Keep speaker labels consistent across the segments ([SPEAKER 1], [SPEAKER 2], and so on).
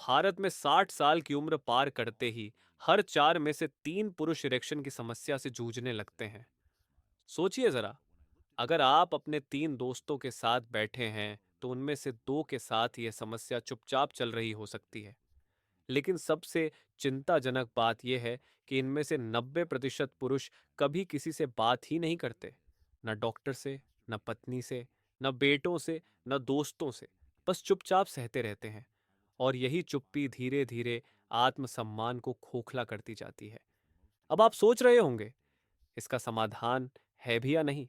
[SPEAKER 1] भारत में 60 साल की उम्र पार करते ही हर 4 में से 3 पुरुष इरेक्शन की समस्या से जूझने लगते हैं। सोचिए जरा, अगर आप अपने 3 दोस्तों के साथ बैठे हैं तो उनमें से 2 के साथ यह समस्या चुपचाप चल रही हो सकती है। लेकिन सबसे चिंताजनक बात यह है कि इनमें से 90% पुरुष कभी किसी से बात ही नहीं करते। न डॉक्टर से, न पत्नी से, न बेटों से, न दोस्तों से। बस चुपचाप सहते रहते हैं। और यही चुप्पी धीरे धीरे आत्मसम्मान को खोखला करती जाती है। अब आप सोच रहे होंगे, इसका समाधान है भी या नहीं?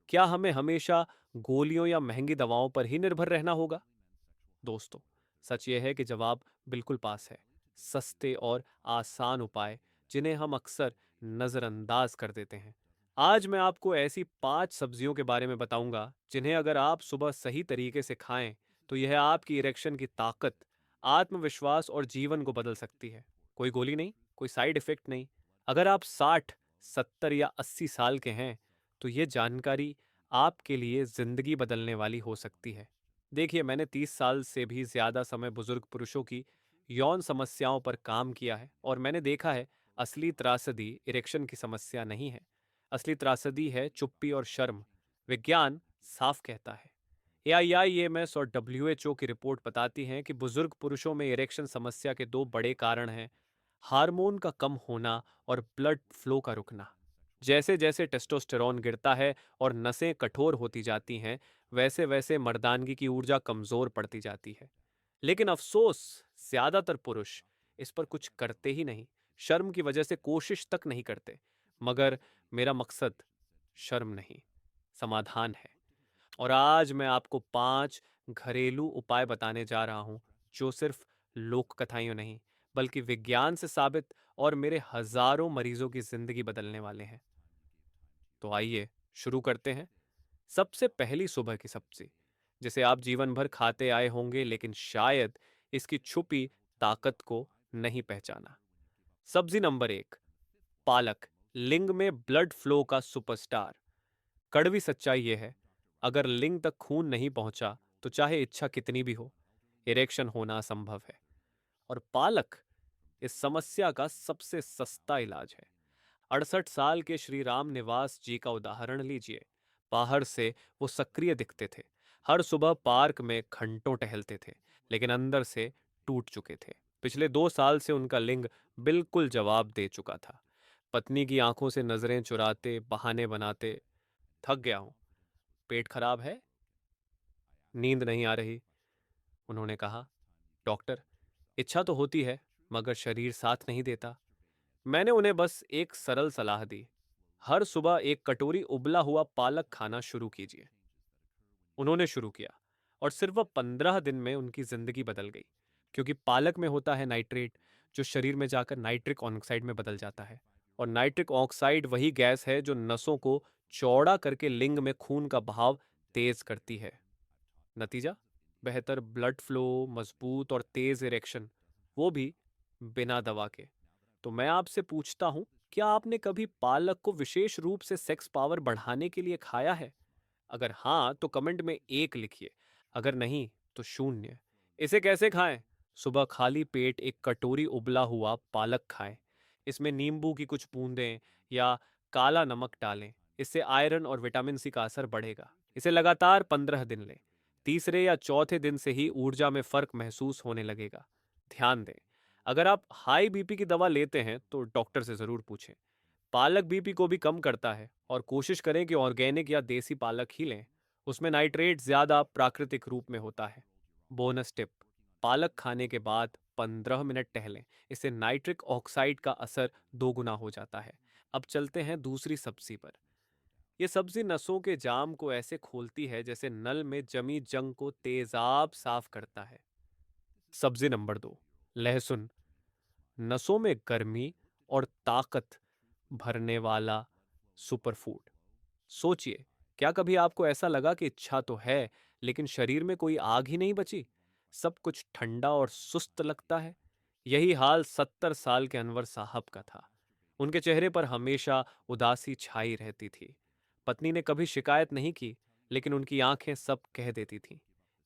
[SPEAKER 1] क्या हमें हमेशा गोलियों या महंगी दवाओं पर ही निर्भर रहना होगा? दोस्तों, सच यह है कि जवाब बिल्कुल पास है। सस्ते और आसान उपाय जिन्हें हम अक्सर नजरअंदाज कर देते हैं। आज मैं आपको ऐसी 5 सब्जियों के बारे में बताऊंगा जिन्हें अगर आप सुबह सही तरीके से खाएं तो यह आपकी इरेक्शन की ताकत, आत्मविश्वास और जीवन को बदल सकती है। कोई गोली नहीं, कोई साइड इफेक्ट नहीं। अगर आप 60, 70 या 80 साल के हैं तो यह जानकारी आपके लिए जिंदगी बदलने वाली हो सकती है। देखिए, मैंने 30 साल से भी ज्यादा समय बुजुर्ग पुरुषों की यौन समस्याओं पर काम किया है और मैंने देखा है, असली त्रासदी इरेक्शन की समस्या नहीं है। असली त्रासदी है चुप्पी और शर्म। विज्ञान साफ कहता है, AIIMS और WHO की रिपोर्ट बताती हैं कि बुजुर्ग पुरुषों में इरेक्शन समस्या के 2 बड़े कारण हैं: हार्मोन का कम होना और ब्लड फ्लो का रुकना। जैसे जैसे टेस्टोस्टेरोन गिरता है और नसें कठोर होती जाती हैं, वैसे वैसे मर्दानगी की ऊर्जा कमजोर पड़ती जाती है। लेकिन अफसोस, ज्यादातर पुरुष इस पर कुछ करते ही नहीं। शर्म की वजह से कोशिश तक नहीं करते। मगर मेरा मकसद शर्म नहीं, समाधान है। और आज मैं आपको 5 घरेलू उपाय बताने जा रहा हूं जो सिर्फ लोक कथाएं नहीं, बल्कि विज्ञान से साबित और मेरे हजारों मरीजों की जिंदगी बदलने वाले हैं। तो आइए शुरू करते हैं। सबसे पहली सुबह की सब्जी, जिसे आप जीवन भर खाते आए होंगे लेकिन शायद इसकी छुपी ताकत को नहीं पहचाना। सब्जी नंबर 1, पालक। लिंग में ब्लड फ्लो का सुपरस्टार। कड़वी सच्चाई यह है, अगर लिंग तक खून नहीं पहुंचा तो चाहे इच्छा कितनी भी हो, इरेक्शन होना असंभव है। और पालक इस समस्या का सबसे सस्ता इलाज है। 68 साल के श्री राम निवास जी का उदाहरण लीजिए। बाहर से वो सक्रिय दिखते थे, हर सुबह पार्क में घंटों टहलते थे, लेकिन अंदर से टूट चुके थे। पिछले 2 साल से उनका लिंग बिल्कुल जवाब दे चुका था। पत्नी की आंखों से नजरें चुराते, बहाने बनाते, थक गया हूं, पेट खराब है, नींद नहीं आ रही। उन्होंने कहा, डॉक्टर, इच्छा तो होती है मगर शरीर साथ नहीं देता। मैंने उन्हें बस एक सरल सलाह दी, हर सुबह एक कटोरी उबला हुआ पालक खाना शुरू कीजिए। उन्होंने शुरू किया और सिर्फ 15 दिन में उनकी जिंदगी बदल गई। क्योंकि पालक में होता है नाइट्रेट, जो शरीर में जाकर नाइट्रिक ऑक्साइड में बदल जाता है। और नाइट्रिक ऑक्साइड वही गैस है जो नसों को चौड़ा करके लिंग में खून का बहाव तेज करती है। नतीजा, बेहतर ब्लड फ्लो, मजबूत और तेज इरेक्शन, वो भी बिना दवा के। तो मैं आपसे पूछता हूं, क्या आपने कभी पालक को विशेष रूप से सेक्स पावर बढ़ाने के लिए खाया है? अगर हाँ तो कमेंट में 1 लिखिए, अगर नहीं तो 0। इसे कैसे खाएं? सुबह खाली पेट एक कटोरी उबला हुआ पालक खाएं। इसमें नींबू की कुछ बूंदें या काला नमक डालें। इससे आयरन और विटामिन सी का असर बढ़ेगा। इसे लगातार 15 दिन लें। तीसरे या चौथे दिन से ही ऊर्जा में फर्क महसूस होने लगेगा। ध्यान दें, अगर आप हाई बीपी की दवा लेते हैं तो डॉक्टर से जरूर पूछें। पालक बीपी को भी कम करता है और कोशिश करें कि ऑर्गेनिक या देसी पालक ही लें। उसमें नाइट्रेट ज्यादा प्राकृतिक रूप में होता है। बोनस टिप, पालक खाने के बाद 15 मिनट टहलें। इससे नाइट्रिक ऑक्साइड का असर 2 गुना हो जाता है। अब चलते हैं दूसरी सब्जी पर। यह सब्जी नसों के जाम को ऐसे खोलती है जैसे नल में जमी जंग को तेजाब साफ करता है। सब्जी नंबर 2, लहसुन। नसों में गर्मी और ताकत भरने वाला सुपरफूड। सोचिए, क्या कभी आपको ऐसा लगा कि इच्छा तो है लेकिन शरीर में कोई आग ही नहीं बची? सब कुछ ठंडा और सुस्त लगता है। यही हाल 70 साल के अनवर साहब का था। उनके चेहरे पर हमेशा उदासी छाई रहती थी। पत्नी ने कभी शिकायत नहीं की, लेकिन उनकी आंखें सब कह देती थीं।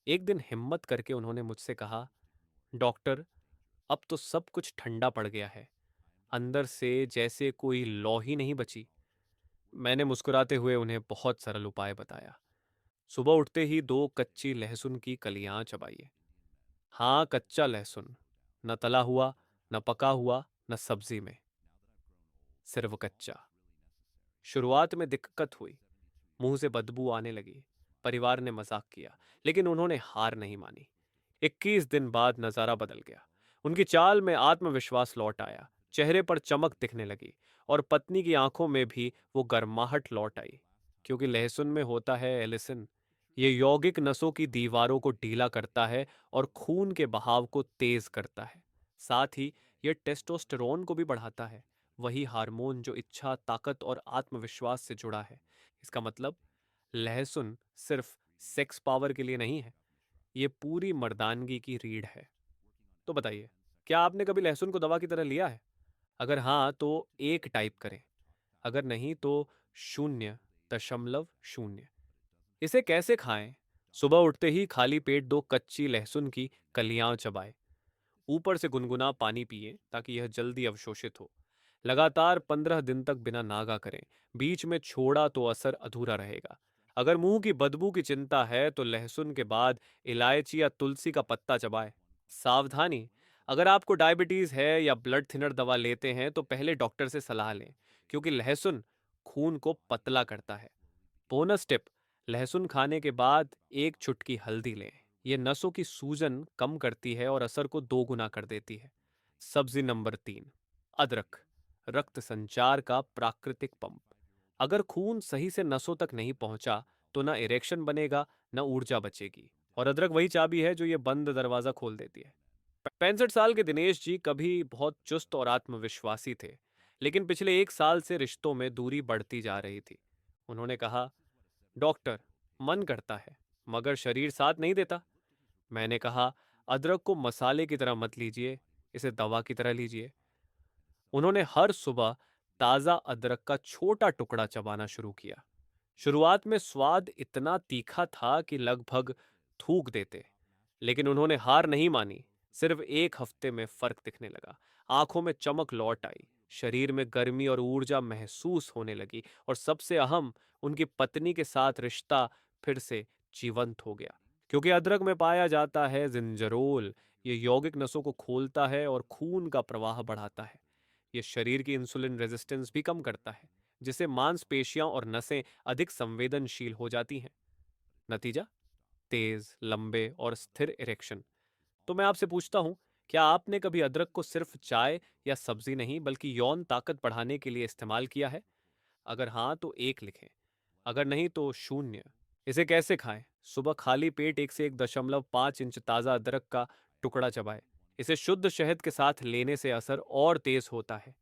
[SPEAKER 1] एक दिन हिम्मत करके उन्होंने मुझसे कहा, डॉक्टर, अब तो सब कुछ ठंडा पड़ गया है, अंदर से जैसे कोई लौ ही नहीं बची। मैंने मुस्कुराते हुए उन्हें बहुत सरल उपाय बताया। सुबह उठते ही 2 कच्ची लहसुन की कलियां चबाइए। हाँ, कच्चा लहसुन, न तला हुआ, न पका हुआ, न सब्जी में, सिर्फ कच्चा। शुरुआत में दिक्कत हुई, मुंह से बदबू आने लगी। परिवार ने मजाक किया, लेकिन उन्होंने हार नहीं मानी। 21 दिन बाद नजारा बदल गया। उनकी चाल में आत्मविश्वास लौट आया, चेहरे पर चमक दिखने लगी और पत्नी की आंखों में भी वो गर्माहट लौट आई। क्योंकि लहसुन में होता है एलिसिन। ये यौगिक नसों की दीवारों को ढीला करता है और खून के बहाव को तेज करता है। साथ ही यह टेस्टोस्टेरोन को भी बढ़ाता है, वही हार्मोन जो इच्छा, ताकत और आत्मविश्वास से जुड़ा है। इसका मतलब लहसुन सिर्फ सेक्स पावर के लिए नहीं है, ये पूरी मर्दानगी की रीढ़ है। तो बताइए, क्या आपने कभी लहसुन को दवा की तरह लिया है? अगर हाँ, तो 1 टाइप करें। अगर नहीं तो 0.0। इसे कैसे खाएं? सुबह उठते ही खाली पेट 2 कच्ची लहसुन की कलियां चबाएं। ऊपर से गुनगुना पानी पिए ताकि यह जल्दी अवशोषित हो। लगातार 15 दिन तक बिना नागा करें। बीच में छोड़ा तो असर अधूरा रहेगा। अगर मुंह की बदबू की चिंता है तो लहसुन के बाद इलायची या तुलसी का पत्ता चबाएं। सावधानी, अगर आपको डायबिटीज है या ब्लड थिनर दवा लेते हैं तो पहले डॉक्टर से सलाह लें, क्योंकि लहसुन खून को पतला करता है। बोनस टिप, लहसुन खाने के बाद 1 चुटकी हल्दी लें। यह नसों की सूजन कम करती है और असर को 2 गुना कर देती है। सब्जी नंबर 3, अदरक, रक्त संचार का प्राकृतिक पंप। अगर खून सही से नसों तक नहीं पहुंचा तो ना इरेक्शन बनेगा, ना ऊर्जा बचेगी। और अदरक वही चाबी है जो ये बंद दरवाजा खोल देती है। 65 साल के दिनेश जी कभी बहुत चुस्त और आत्मविश्वासी थे, लेकिन पिछले 1 साल से रिश्तों में दूरी बढ़ती जा रही थी। उन्होंने कहा, डॉक्टर, मन करता है मगर शरीर साथ नहीं देता। मैंने कहा, अदरक को मसाले की तरह मत लीजिए, इसे दवा की तरह लीजिए। उन्होंने हर सुबह ताजा अदरक का छोटा टुकड़ा चबाना शुरू किया। शुरुआत में स्वाद इतना तीखा था कि लगभग थूक देते, लेकिन उन्होंने हार नहीं मानी। सिर्फ 1 हफ्ते में फर्क दिखने लगा। आंखों में चमक लौट आई, शरीर में गर्मी और ऊर्जा महसूस होने लगी, और सबसे अहम, उनकी पत्नी के साथ रिश्ता फिर से जीवंत हो गया। क्योंकि अदरक में पाया जाता है जिंजरोल। ये यौगिक नसों को खोलता है और खून का प्रवाह बढ़ाता है। ये शरीर की इंसुलिन रेजिस्टेंस भी कम करता है, जिससे मांसपेशियां और नसें अधिक संवेदनशील हो जाती हैं। नतीजा, तेज, लंबे और स्थिर इरेक्शन। तो मैं आपसे पूछता हूं, क्या आपने कभी अदरक को सिर्फ चाय या सब्जी नहीं बल्कि यौन ताकत बढ़ाने के लिए इस्तेमाल किया है? अगर हाँ तो 1 लिखें, अगर नहीं तो 0। इसे कैसे खाएं? सुबह खाली पेट 1 से 1.5 इंच ताज़ा अदरक का टुकड़ा चबाएं। इसे शुद्ध शहद के साथ लेने से असर और तेज होता है।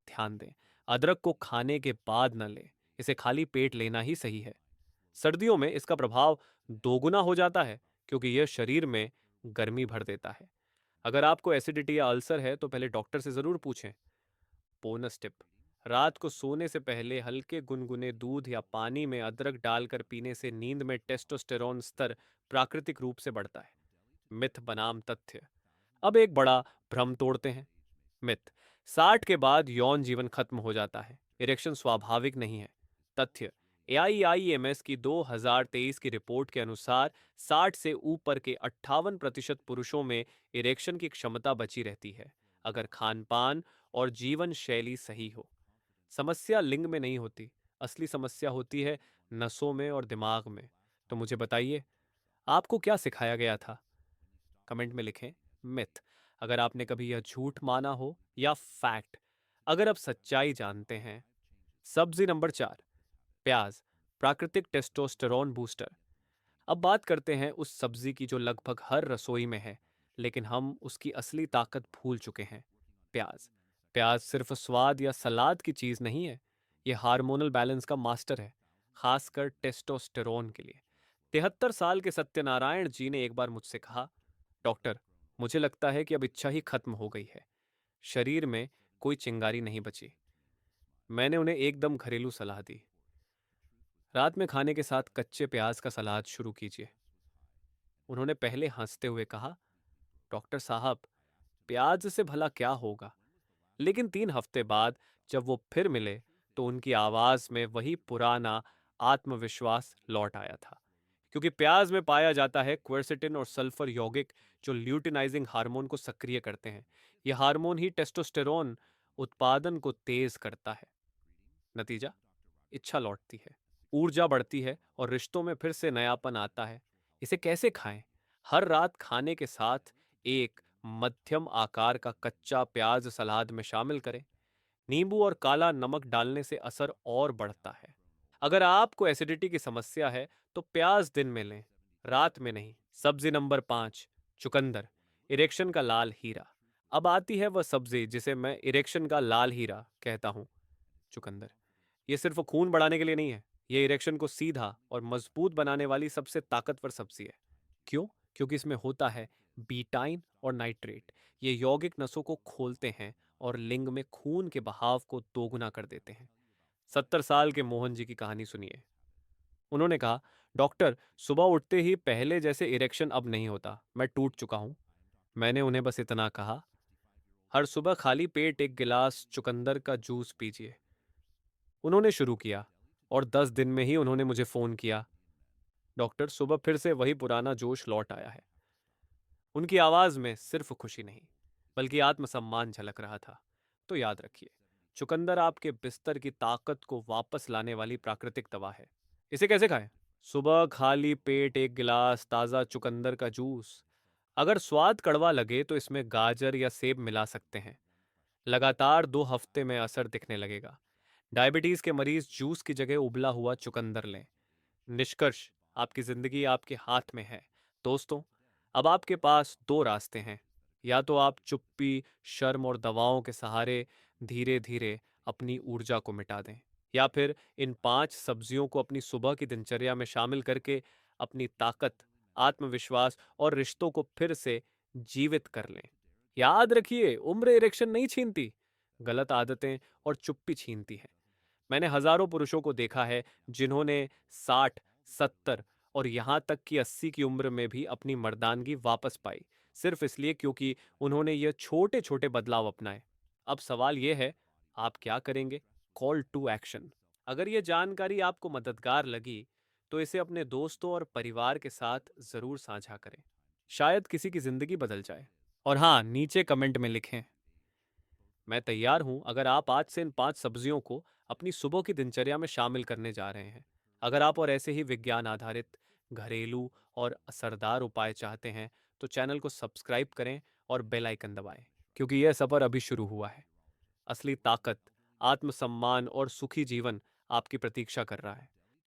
[SPEAKER 1] ध्यान दें, अदरक को खाने के बाद न लें, इसे खाली पेट लेना ही सही है। सर्दियों में इसका प्रभाव दोगुना हो जाता है, क्योंकि यह शरीर में गर्मी भर देता है। अगर आपको एसिडिटी या अल्सर है तो पहले डॉक्टर से जरूर पूछें। बोनस टिप, रात को सोने से पहले हल्के गुनगुने दूध या पानी में अदरक डालकर पीने से नींद में टेस्टोस्टेरोन स्तर प्राकृतिक रूप से बढ़ता है। मिथ बनाम तथ्य। अब एक बड़ा भ्रम तोड़ते हैं। मिथ, 60 के बाद यौन जीवन खत्म हो जाता है, इरेक्शन स्वाभाविक नहीं है। तथ्य, AIIMS की 2023 की रिपोर्ट के अनुसार 60 से ऊपर के 58% पुरुषों में इरेक्शन की क्षमता बची रहती है, अगर खान पान और जीवन शैली सही हो। समस्या लिंग में नहीं होती, असली समस्या होती है नसों में और दिमाग में। तो मुझे बताइए, आपको क्या सिखाया गया था? कमेंट में लिखें मिथ अगर आपने कभी यह झूठ माना हो, या फैक्ट अगर आप सच्चाई जानते हैं। सब्जी नंबर 4, प्याज, प्राकृतिक टेस्टोस्टेरोन बूस्टर। अब बात करते हैं उस सब्जी की जो लगभग हर रसोई में है, लेकिन हम उसकी असली ताकत भूल चुके हैं। प्याज। प्याज सिर्फ स्वाद या सलाद की चीज नहीं है, यह हार्मोनल बैलेंस का मास्टर है, खासकर टेस्टोस्टेरोन के लिए। 73 साल के सत्यनारायण जी ने एक बार मुझसे कहा, डॉक्टर, मुझे लगता है कि अब इच्छा ही खत्म हो गई है, शरीर में कोई चिंगारी नहीं बची। मैंने उन्हें एकदम घरेलू सलाह दी, रात में खाने के साथ कच्चे प्याज का सलाद शुरू कीजिए। उन्होंने पहले हंसते हुए कहा, डॉक्टर साहब, प्याज से भला क्या होगा। लेकिन 3 हफ्ते बाद जब वो फिर मिले तो उनकी आवाज में वही पुराना आत्मविश्वास लौट आया था, क्योंकि प्याज में पाया जाता है क्वेरसेटिन और सल्फर यौगिक जो ल्यूटिनाइजिंग हार्मोन को सक्रिय करते हैं। यह हार्मोन ही टेस्टोस्टेरोन उत्पादन को तेज करता है। नतीजा, इच्छा लौटती है, ऊर्जा बढ़ती है और रिश्तों में फिर से नयापन आता है। इसे कैसे खाएं? हर रात खाने के साथ एक मध्यम आकार का कच्चा प्याज सलाद में शामिल करें। नींबू और काला नमक डालने से असर और बढ़ता है। अगर आपको एसिडिटी की समस्या है तो प्याज दिन में लें, रात में नहीं। सब्जी नंबर 5, चुकंदर, इरेक्शन का लाल हीरा। अब आती है वह सब्जी जिसे मैं इरेक्शन का लाल हीरा कहता हूँ, चुकंदर। ये सिर्फ खून बढ़ाने के लिए नहीं है, ये इरेक्शन को सीधा और मजबूत बनाने वाली सबसे ताकतवर सब्जी है। क्यों? क्योंकि इसमें होता है बीटाइन और नाइट्रेट। ये यौगिक नसों को खोलते हैं और लिंग में खून के बहाव को दोगुना कर देते हैं। 70 साल के मोहन जी की कहानी सुनिए। उन्होंने कहा, डॉक्टर, सुबह उठते ही पहले जैसे इरेक्शन अब नहीं होता, मैं टूट चुका हूं। मैंने उन्हें बस इतना कहा, हर सुबह खाली पेट एक गिलास चुकंदर का जूस पीजिए। उन्होंने शुरू किया और 10 दिन में ही उन्होंने मुझे फोन किया, डॉक्टर सुबह फिर से वही पुराना जोश लौट आया है। उनकी आवाज में सिर्फ खुशी नहीं बल्कि आत्मसम्मान झलक रहा था। तो याद रखिए, चुकंदर आपके बिस्तर की ताकत को वापस लाने वाली प्राकृतिक दवा है। इसे कैसे खाएं? सुबह खाली पेट एक गिलास ताज़ा चुकंदर का जूस। अगर स्वाद कड़वा लगे तो इसमें गाजर या सेब मिला सकते हैं। लगातार 2 हफ्ते में असर दिखने लगेगा। डायबिटीज के मरीज जूस की जगह उबला हुआ चुकंदर लें। निष्कर्ष, आपकी जिंदगी आपके हाथ में है। दोस्तों, अब आपके पास 2 रास्ते हैं। या तो आप चुप्पी, शर्म और दवाओं के सहारे धीरे धीरे अपनी ऊर्जा को मिटा दें, या फिर इन 5 सब्जियों को अपनी सुबह की दिनचर्या में शामिल करके अपनी ताकत, आत्मविश्वास और रिश्तों को फिर से जीवित कर लें। याद रखिए, उम्र इरेक्शन नहीं छीनती, गलत आदतें और चुप्पी छीनती है। मैंने हजारों पुरुषों को देखा है जिन्होंने 60, 70 और यहाँ तक कि 80 की उम्र में भी अपनी मर्दानगी वापस पाई, सिर्फ इसलिए क्योंकि उन्होंने ये छोटे छोटे बदलाव अपनाए। अब सवाल यह है, आप क्या करेंगे? Call to action. अगर ये जानकारी आपको मददगार लगी तो इसे अपने दोस्तों और परिवार के साथ जरूर साझा करें। शायद किसी की जिंदगी बदल जाए। और हाँ, नीचे कमेंट में लिखें, मैं तैयार हूं अगर आप आज से इन 5 सब्जियों को अपनी सुबह की दिनचर्या में शामिल करने जा रहे हैं। अगर आप और ऐसे ही विज्ञान आधारित, घरेलू और असरदार उपाय चाहते हैं तो चैनल को सब्सक्राइब करें और बेल आइकन दबाएं, क्योंकि यह सफर अभी शुरू हुआ है। असली ताकत, आत्मसम्मान और सुखी जीवन आपकी प्रतीक्षा कर रहा है।